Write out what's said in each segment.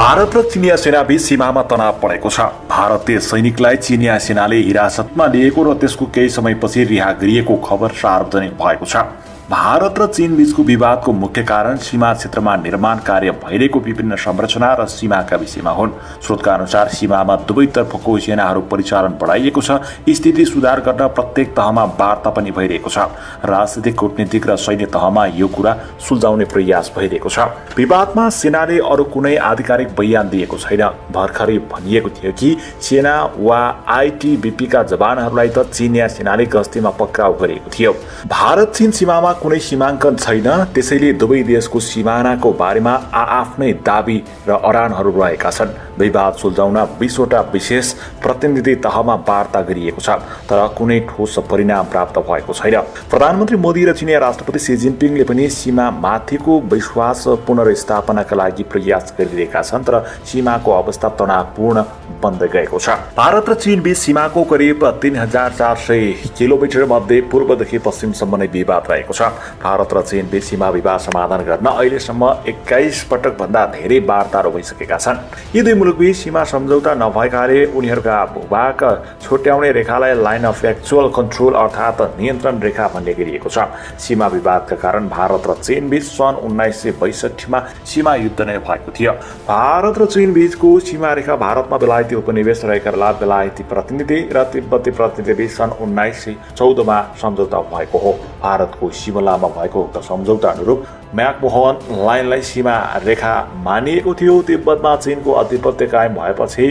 भारत र चिनिया सेनाबीच सीमामा तनाव बढेको छ। भारतीय सैनिकलाई चिनिया सेनाले हिरासतमा लिएको र त्यसको केही समयपछि रिहा गरिएको खबर सार्वजनिक भएको छ। भारत र चीन बीचको विवादको मुख्य कारण सीमा क्षेत्रमा निर्माण कार्य भइरहेको विभिन्न संरचना र सीमाका विषयमा हुन्। स्रोतका अनुसार सीमामा दुवैतर्फको सेनाहरू परिचालन बढाइएको छ। स्थिति सुधार गर्न प्रत्येक तहमा वार्ता पनि भइरहेको छ। राजनीतिक, कूटनीतिक र सैन्य तहमा यो कुरा सुल्झाउने प्रयास भइरहेको छ। विवादमा सेनाले अरू कुनै आधिकारिक बयान दिएको छैन। भर्खरै भनिएको थियो कि सेना वा आइटिबीपीका जवानहरूलाई त चिनिया सेनाले गस्तीमा पक्राउ गरेको थियो। भारत चीन सीमामा कुनै सीमाङ्कन छैन, त्यसैले दुवै देशको सिमानाको बारेमा आआफ्नै दाबी र अडानहरू रहेका छन्। विवाद सुल्झाउन 20वटा विशेष प्रतिनिधि तहमा वार्ता गरिएको छ, तर कुनै ठोस परिणाम प्राप्त भएको छैन। प्रधानमन्त्री मोदी र चिनिया राष्ट्रपति सी जिनपिङले पनि सीमा माथिको विश्वास पुनर्स्थापनाका लागि प्रयास गरिरहेका छन्, तर सीमाको अवस्था तनावपूर्ण बन्दै गएको छ। भारत र चीन बीच सीमाको करिब 3400 किलोमिटर मध्ये पूर्वदेखि पश्चिमसम्म नै विवाद रहेको छ। भारत र चीन बीच सीमा विवाद समाधान गर्न अहिलेसम्म 21 पटक भन्दा धेरै वार्ताहरू भइसकेका छन्। यी दुई मुलुकबीच सीमा सम्झौता नभएकाले उनीहरूका भूभाग छुट्याउने रेखालाई लाइन अफ एक्चुअल कन्ट्रोल अर्थात् नियन्त्रण रेखा भन्ने गरिएको छ। सीमा विवादका कारण भारत र चीन बीच सन् 1962 मा सीमा युद्ध नै भएको थियो। भारत र चीन बीचको सीमा रेखा भारतमा बेलायती उपनिवेश रहेका बेला बेलायती प्रतिनिधि र तिब्बती प्रतिनिधि बीच सन् 1914 मा सम्झौता भएको हो। भारतको शिमलामा भएको उक्त सम्झौता अनुरूप म्याकमोहन लाइनलाई सीमा रेखा मानिएको थियो। तिब्बतमा चीनको आधिपत्य कायम भएपछि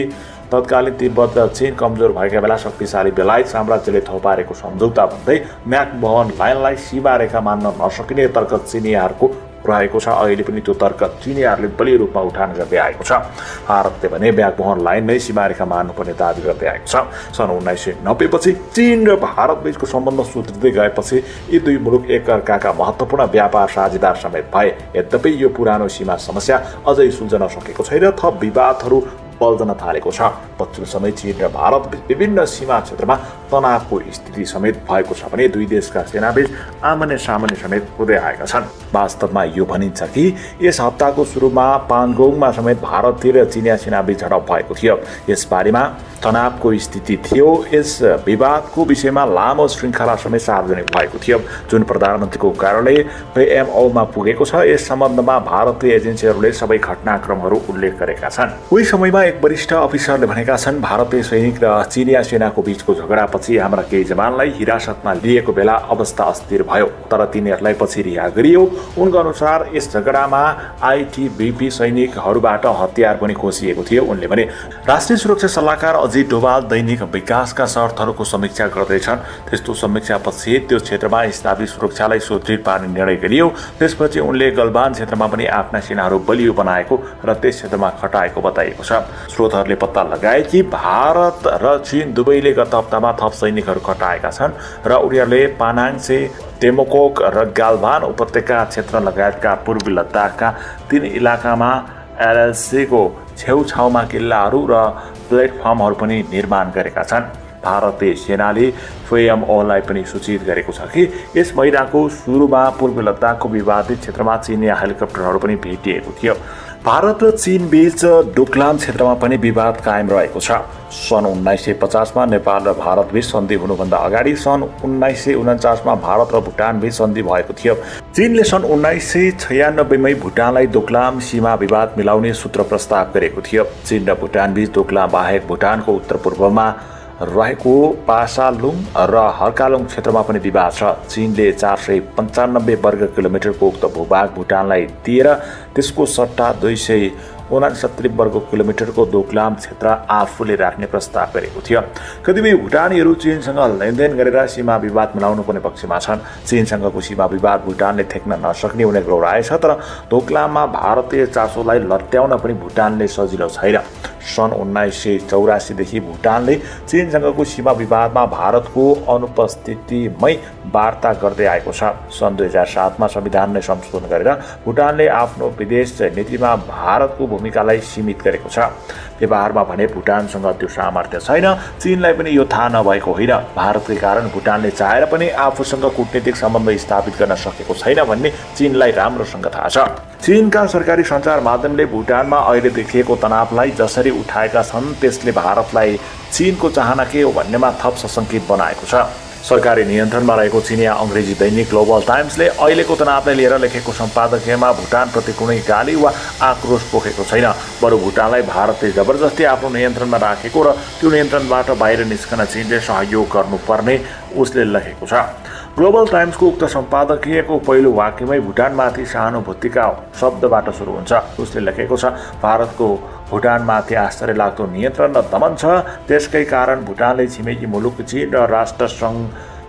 तत्कालीन तिब्बत र चीन कमजोर भएका बेला शक्तिशाली बेलायत साम्राज्यले थोपारेको सम्झौता भन्दै म्याकमोहन लाइनलाई सीमा रेखा मान्न नसकिने तर्क चिनियाहरूको रहेको छ। अहिले पनि त्यो तर्क चिनियाहरूले बलियो रूपमा उठान गर्दै आएको छ। भारतले भने म्याकमोहन लाइन नै सीमारेखा मान्नुपर्ने दावी गर्दै आएको छ। सन् 1990 पछि चीन र भारत बीचको सम्बन्ध सुध्रिँदै गएपछि यी दुई मुलुक एकअर्काका महत्त्वपूर्ण व्यापार साझेदार समेत भए। यद्यपि यो पुरानो सीमा समस्या अझै सुल्झन सकेको छैन। थप विवादहरू बल्झन थालेको छ। पछिल्लो समय चीन र भारत विभिन्न सीमा क्षेत्रमा तनावको स्थिति समेत भएको छ भने दुई देशका सेनाबीच आमने सामने समेत हुँदै आएका छन्। वास्तवमा यो भनिन्छ कि यस हप्ताको सुरुमा पाङगोङमा समेत भारतीय र चिनिया सेनाबीच झडप भएको थियो। यसबारेमा तनावको स्थिति थियो। यस विवादको विषयमा लामो श्रृङ्खला समेत सार्वजनिक भएको थियो, जुन प्रधानमन्त्रीको कार्यालय PMOमा पुगेको छ। यस सम्बन्धमा भारतीय एजेन्सीहरूले सबै घटनाक्रमहरू उल्लेख गरेका छन्। उही समयमा एक वरिष्ठ अफिसरले भनेका छन्, भारतीय सैनिक र चिनिया सेनाको बीचको झगडापछि हाम्रा केही जवानलाई हिरासतमा लिएको बेला अवस्था अस्थिर भयो, तर तिनीहरूलाई पछि रिहा गरियो। उनको अनुसार यस झगडामा आइटिबीपी सैनिकहरूबाट हतियार पनि खोसिएको थियो। उनले भने राष्ट्रिय सुरक्षा सल्लाहकार अजित डोभाल दैनिक विकासका शर्तहरूको समीक्षा गर्दैछन्। त्यस्तो समीक्षापछि त्यो क्षेत्रमा स्थापित सुरक्षालाई सुदृढ पार्ने निर्णय गरियो। त्यसपछि उनले गलवान क्षेत्रमा पनि आफ्ना सेनाहरू बलियो बनाएको र त्यस क्षेत्रमा खटाएको बताइएको छ। स्रोतहरूले पत्ता लगाए कि भारत र चीन दुवैले गत हप्तामा थप सैनिकहरू खटाएका छन् र उनीहरूले पानाङसे, टेमोकोक र गालवान उपत्यका क्षेत्र लगायतका पूर्वी लद्दाखका 3 इलाकामा LLCको छेउछाउमा किल्लाहरू र प्लेटफर्महरू पनि निर्माण गरेका छन्। भारतीय सेनाले PMOलाई पनि सूचित गरेको छ कि यस महिनाको सुरुमा पूर्वी लद्दाखको विवादित क्षेत्रमा चिनिया हेलिकप्टरहरू पनि भेटिएको थियो। भारत र चीन बीच डोकलाम क्षेत्रमा पनि विवाद कायम रहेको छ। सन् 1950 मा नेपाल र भारत बीच सन्धि हुनुभन्दा अगाडि सन् 1949 मा भारत र भुटान बीच सन्धि भएको थियो। चीनले सन् 1996 मै भुटानलाई डोकलाम सीमा विवाद मिलाउने सूत्र प्रस्ताव गरेको थियो। चीन र भुटान बीच डोकलाम बाहेक भुटानको उत्तर पूर्वमा रहेको पासालुङ र हर्कालुङ क्षेत्रमा पनि विवाद छ। चीनले 495 वर्ग किलोमिटरको उक्त भूभाग भुटानलाई दिएर त्यसको सट्टा 269 वर्ग किलोमिटरको डोकलाम क्षेत्र आफूले राख्ने प्रस्ताव गरेको थियो। कतिपय भुटानीहरू चीनसँग लेनदेन गरेर सीमा विवाद मिलाउनु पर्ने पक्षमा छन्। चीनसँगको सीमा विवाद भुटानले ठेक्न नसक्ने उनीहरूको राय छ, तर डोकलाममा भारतीय चासोलाई लट्याउन पनि भुटानले सजिलो छैन। सन् 1984 देखि भुटानले चीनसँगको सीमा विवादमा भारतको अनुपस्थितिमै वार्ता गर्दै आएको छ। सन् 2007 मा संविधान नै संशोधन गरेर भुटानले आफ्नो विदेश नीतिमा भारतको भूमिकालाई सीमित गरेको छ। व्यवहारमा भने भुटानसँग त्यो सामर्थ्य छैन। चीनलाई पनि यो थाहा नभएको होइन। भारतकै कारण भुटानले चाहेर पनि आफूसँग कूटनीतिक सम्बन्ध स्थापित गर्न सकेको छैन भन्ने चीनलाई राम्रोसँग थाहा छ। चीनका सरकारी सञ्चार माध्यमले भुटानमा अहिले देखिएको तनावलाई जसरी उठाएका छन् त्यसले भारतलाई चीनको चाहना के हो भन्नेमा थप सशङ्कित बनाएको छ। सरकारी नियन्त्रणमा रहेको चिनिया अङ्ग्रेजी दैनिक ग्लोबल टाइम्सले अहिलेको तनावलाई लिएर लेखेको सम्पादकीयमा भुटानप्रति कुनै गाली वा आक्रोश पोखेको छैन। बरु भुटानलाई भारतले जबरजस्ती आफ्नो नियन्त्रणमा राखेको र त्यो नियन्त्रणबाट बाहिर निस्कन चीनले सहयोग गर्नुपर्ने उसले लेखेको छ। ग्लोबल टाइम्सको उक्त सम्पादकीयको पहिलो वाक्यमै भुटानमाथि सहानुभूतिका शब्दबाट सुरु हुन्छ। उसले लेखेको छ, भारतको भुटानमाथि आश्चर्य लाग्दो नियन्त्रण र दमन छ। त्यसकै कारण भुटानले छिमेकी मुलुक चीन र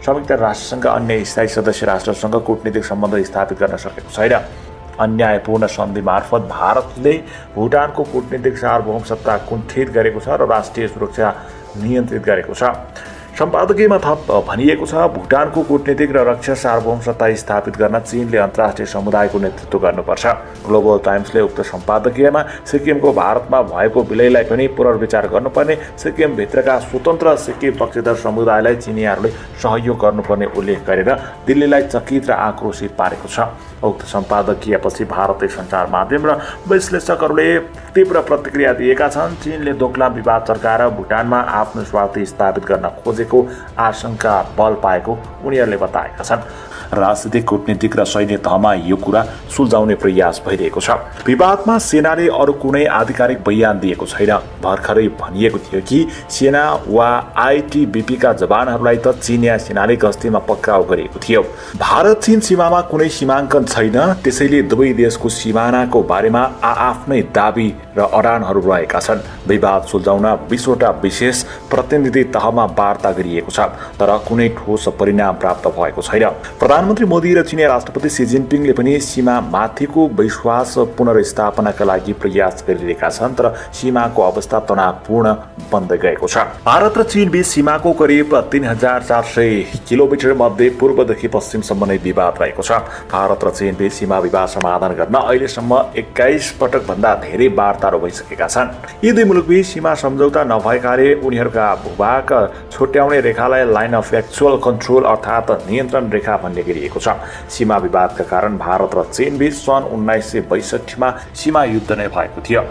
संयुक्त राष्ट्रसङ्घ अन्य स्थायी सदस्य राष्ट्रसँग कूटनीतिक सम्बन्ध स्थापित गर्न सकेको छैन। अन्यायपूर्ण सन्धि मार्फत भारतले भुटानको कूटनीतिक सार्वभौमसत्ता कुण्ठित गरेको छ र राष्ट्रिय सुरक्षा नियन्त्रित गरेको छ। सम्पादकीयमा थप भनिएको छ, भुटानको कूटनीतिक र रक्षा सार्वभौमसत्ता स्थापित गर्न चीनले अन्तर्राष्ट्रिय समुदायको नेतृत्व गर्नुपर्छ। ग्लोबल टाइम्सले उक्त सम्पादकीयमा सिक्किमको भारतमा भएको विलयलाई पनि पुनर्विचार गर्नुपर्ने, सिक्किमभित्रका स्वतन्त्र सिक्किम पक्षधर समुदायलाई चिनियाहरूले सहयोग गर्नुपर्ने उल्लेख गरेर दिल्लीलाई चकित र आक्रोशित पारेको छ। उक्त सम्पादकीयपछि भारतीय सञ्चार माध्यम र विश्लेषकहरूले तीव्र प्रतिक्रिया दिएका छन्। चीनले दोक्लाम विवाद चर्काएर भुटानमा आफ्नो स्वार्थ स्थापित गर्न खोजेको आशंका बल पाएको उनीहरूले बताएका छन्। राजनीतिक, कूटनीतिक र सैन्य तहमा यो कुरा सुल्झाउने प्रयास भइरहेको छ। विवादमा सेनाले अरू कुनै आधिकारिक बयान दिएको छैन। भर्खरै भनिएको थियो कि सेना वा आइटिबिपीका जवानहरूलाई त चिनिया सेनाले गस्तीमा पक्राउ गरिएको थियो। भारत चीन सीमामा कुनै सीमाङ्कन छैन, त्यसैले दुवै देशको सिमानाको बारेमा आआफ्नै दाबी र अडानहरू रहेका छन्। विवाद सुल्झाउन 20वटा विशेष प्रतिनिधि तहमा वार्ता गरिएको छ, तर कुनै ठोस परिणाम प्राप्त भएको छैन। प्रधानमन्त्री मोदी र चिनिया राष्ट्रपति सी जिनपिङले पनि सीमा माथिको विश्वास पुनर्स्थापनाका लागि प्रयास गरिरहेका छन्, तर सीमाको अवस्था तनावपूर्ण बन्दै गएको छ। भारत र चीन बीच सीमाको करिब 3400 किलोमिटर मध्ये पूर्वदेखि पश्चिमसम्म नै विवाद रहेको छ। भारत र चीन बीच सीमा विवाद समाधान गर्न अहिलेसम्म 21 पटक भन्दा धेरै वार्ताहरू भइसकेका छन्। यी दुई मुलुकबीच सीमा सम्झौता नभएकाले उनीहरूका भूभाग छुट्याउने रेखालाई लाइन अफ एक्चुअल कन्ट्रोल अर्थात् नियन्त्रण रेखा भन्ने गरिएको छ। सीमा विवादका कारण भारत र चीन बीच सन् 1962 मा सीमा युद्ध नै भएको थियो।